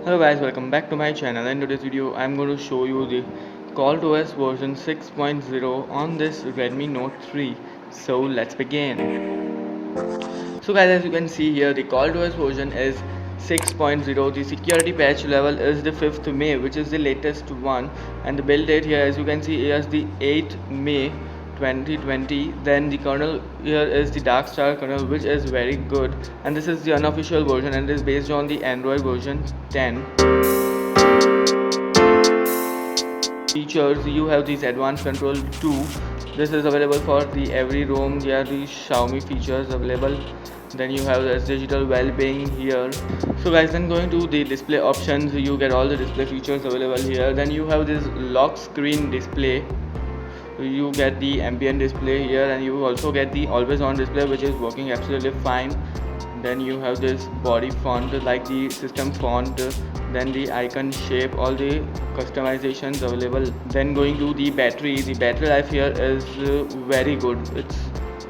Hello guys, welcome back to my channel. In today's video I'm going to show you the ColtOS version 6.0 on this Redmi Note 3. So let's begin. So guys, as you can see here, the ColtOS version is 6.0. The security patch level is the 5th May, which is the latest one, and the build date here, as you can see, is the 8th May 2020. Then the kernel here is the Darkstar kernel, which is very good, and this is the unofficial version and is based on the Android version 10. Features, you have these advanced control 2. This is available for the every roam. There are the Xiaomi features available. Then you have this digital well-being here. So guys, then going to the display options, you get all the display features available here. Then you have this lock screen display. You get the ambient display here, and you also get the always on display, which is working absolutely fine. Then you have this body font like the system font, then the icon shape, all the customizations available. Then going to the battery life here is very good. It's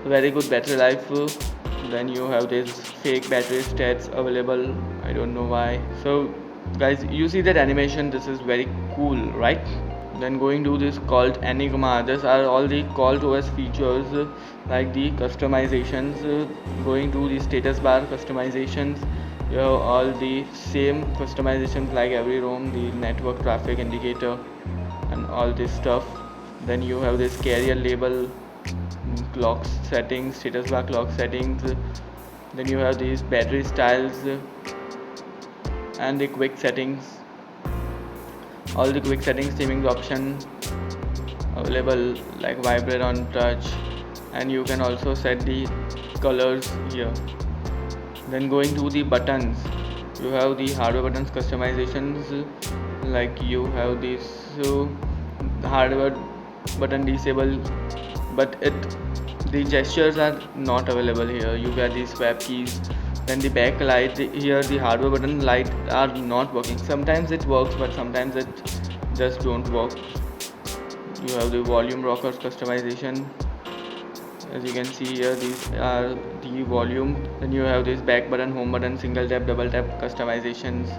very good battery life. Then you have this fake battery stats available. I don't know why. So guys, you see that animation, this is very cool, right? Then going to this called Enigma, these are all the ColtOS features, like the customizations. Going to the status bar customizations, you have all the same customizations like every roam, the network traffic indicator and all this stuff. Then you have this carrier label, clock settings, status bar clock settings. Then you have these battery styles and the quick settings, all the quick settings theming option available like vibrate on touch, and you can also set the colors here. Then going to the buttons, you have the hardware buttons customizations, like you have this hardware button disable, but the gestures are not available here. You get the swap keys. Then the backlight here, the hardware button light are not working. Sometimes it works, but sometimes it just don't work. You have the volume rockers customization. As you can see here, these are the volume. Then you have this back button, home button, single tap, double tap customizations.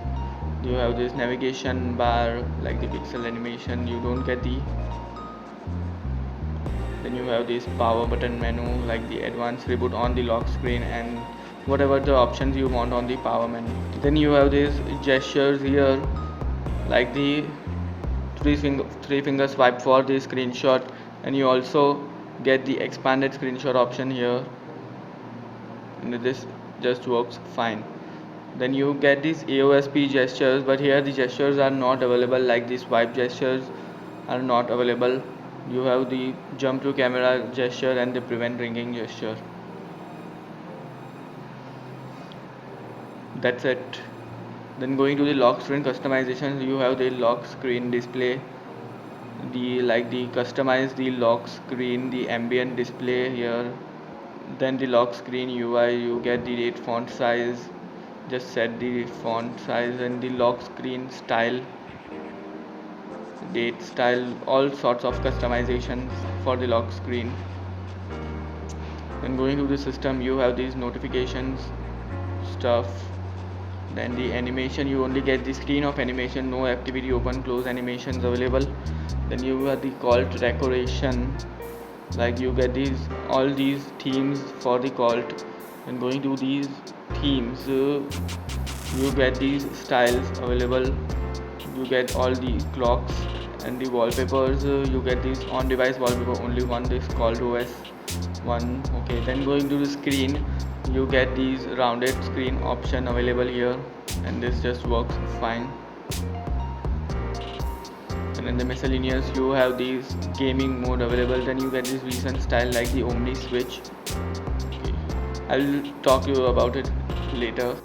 You have this navigation bar like the pixel animation, you don't get the. Then you have this power button menu like the advanced reboot on the lock screen and whatever the options you want on the power menu. Then you have these gestures here like the three finger swipe for the screenshot, and you also get the expanded screenshot option here, and this just works fine. Then you get these AOSP gestures, but here the gestures are not available, like the swipe gestures are not available. You have the jump to camera gesture and the prevent ringing gesture. That's it. Then going to the lock screen customizations, you have the lock screen display, the customize the lock screen, the ambient display here. Then the lock screen UI, you get the date font size, just set the font size, and the lock screen style, date style, all sorts of customizations for the lock screen. Then going to the system, you have these notifications stuff. Then the animation, you only get the screen of animation, no activity open close animations available. Then you have the Colt decoration, like you get all these themes for the Colt. And going to these themes, you get these styles available. You get all the clocks and the wallpapers. You get these on device wallpaper, only one, this ColtOS one. Okay, then going to the screen, you get these rounded screen option available here, and this just works fine. And in the miscellaneous, you have these gaming mode available. Then you get this recent style like the Omni Switch. Okay, I'll talk to you about it later.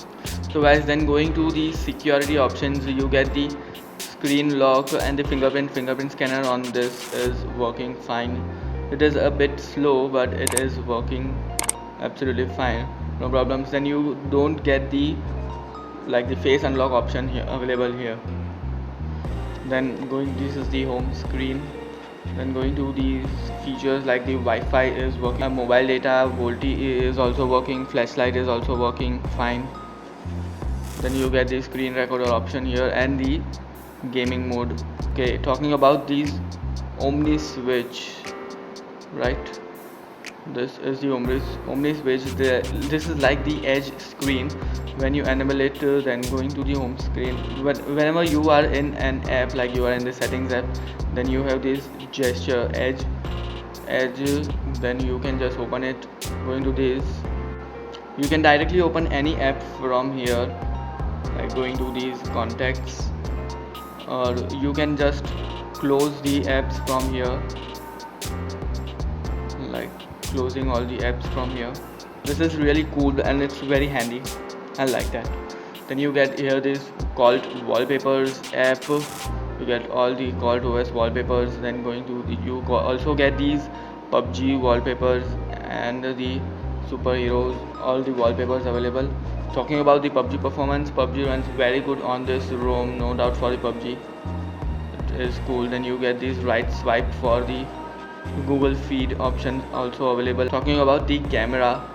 So guys, then going to the security options, you get the screen lock and the fingerprint scanner on this is working fine. It is a bit slow, but it is working absolutely fine, no problems. Then you don't get the face unlock option here available here. Then this is the home screen. Then going to these features like the Wi-Fi is working, mobile data, VoLTE is also working, flashlight is also working fine. Then you get the screen recorder option here and the gaming mode. Okay, talking about these Omni switch, right? This is the Omni switch. This is like the edge screen. When you enable it, then going to the home screen. Whenever you are in an app, like you are in the settings app, then you have this gesture edge. Then you can just open it. Going to this, you can directly open any app from here, like going to these contacts, or you can just close the apps from here, like closing all the apps from here. This is really cool and it's very handy. I like that. Then you get here this called wallpapers app. You get all the ColtOS wallpapers. Then going to also get these PUBG wallpapers and the superheroes, all the wallpapers available. Talking about the PUBG performance, PUBG runs very good on this ROM, no doubt for the PUBG. It is cool. Then you get this right swipe for the Google Feed option also available. Talking about the camera,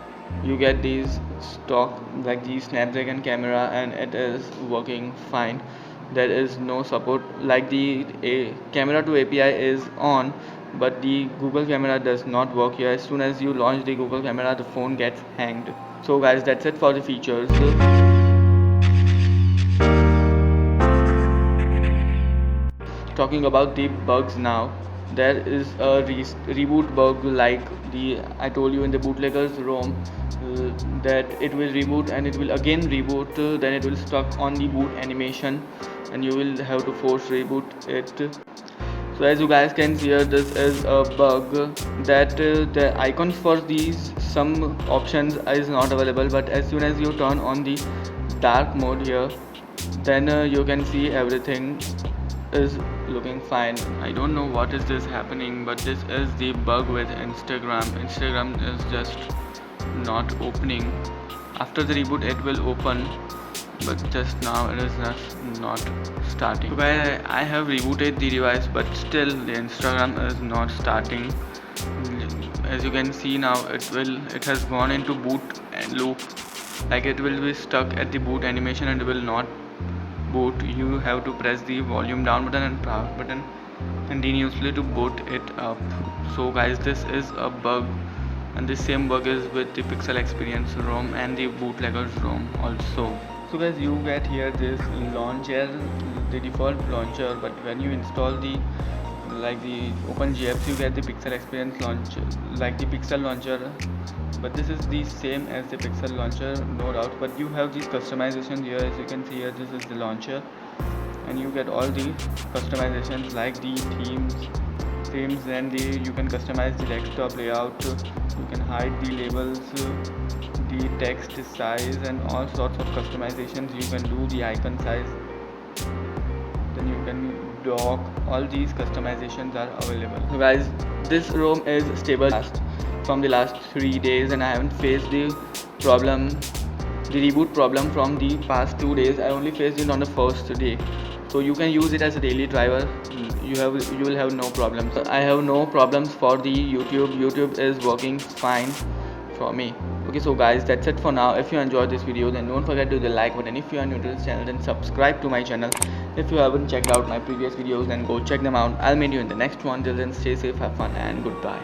you get these stock like the Snapdragon camera and it is working fine. There is no support, like the camera to API is on, but the Google camera does not work here. As soon as you launch the Google camera, the phone gets hanged. So guys, that's it for the features. Talking about the bugs now, there is a reboot bug, like I told you in the bootlegger's ROM, that it will reboot and it will again reboot, then it will stuck on the boot animation and you will have to force reboot it. So as you guys can see here, this is a bug that the icons for these some options is not available, but as soon as you turn on the dark mode here, then you can see everything is looking fine. I don't know what is this happening, but this is the bug with Instagram is just not opening. After the reboot it will open, but just now it is just not starting. So guys, I have rebooted the device, but still the Instagram is not starting. As you can see now, it has gone into boot loop, like it will be stuck at the boot animation and will not boot. You have to press the volume down button and power button continuously to boot it up. So guys, this is a bug, and the same bug is with the Pixel Experience ROM and the bootleggers ROM also. So guys, you get here this launcher, the default launcher, but when you install the OpenGApps, you get the Pixel Experience launcher, like the Pixel launcher, but this is the same as the Pixel launcher, no doubt, but you have these customizations here. As you can see here, this is the launcher and you get all the customizations like the themes, and you can customize the desktop layout, you can hide the labels, the text size and all sorts of customizations. You can do the icon size, then you can dock. All these customizations are available. So guys, this ROM is stable from the last 3 days and I haven't faced the reboot problem from the past 2 days. I only faced it on the first day. So you can use it as a daily driver. You will have no problems. I have no problems for the YouTube is working fine for me. Okay, so guys, that's it for now. If you enjoyed this video, then don't forget to hit the like button. If you are new to this channel, then subscribe to my channel. If you haven't checked out my previous videos, then go check them out. I'll meet you in the next one. Till then, stay safe, have fun, and goodbye.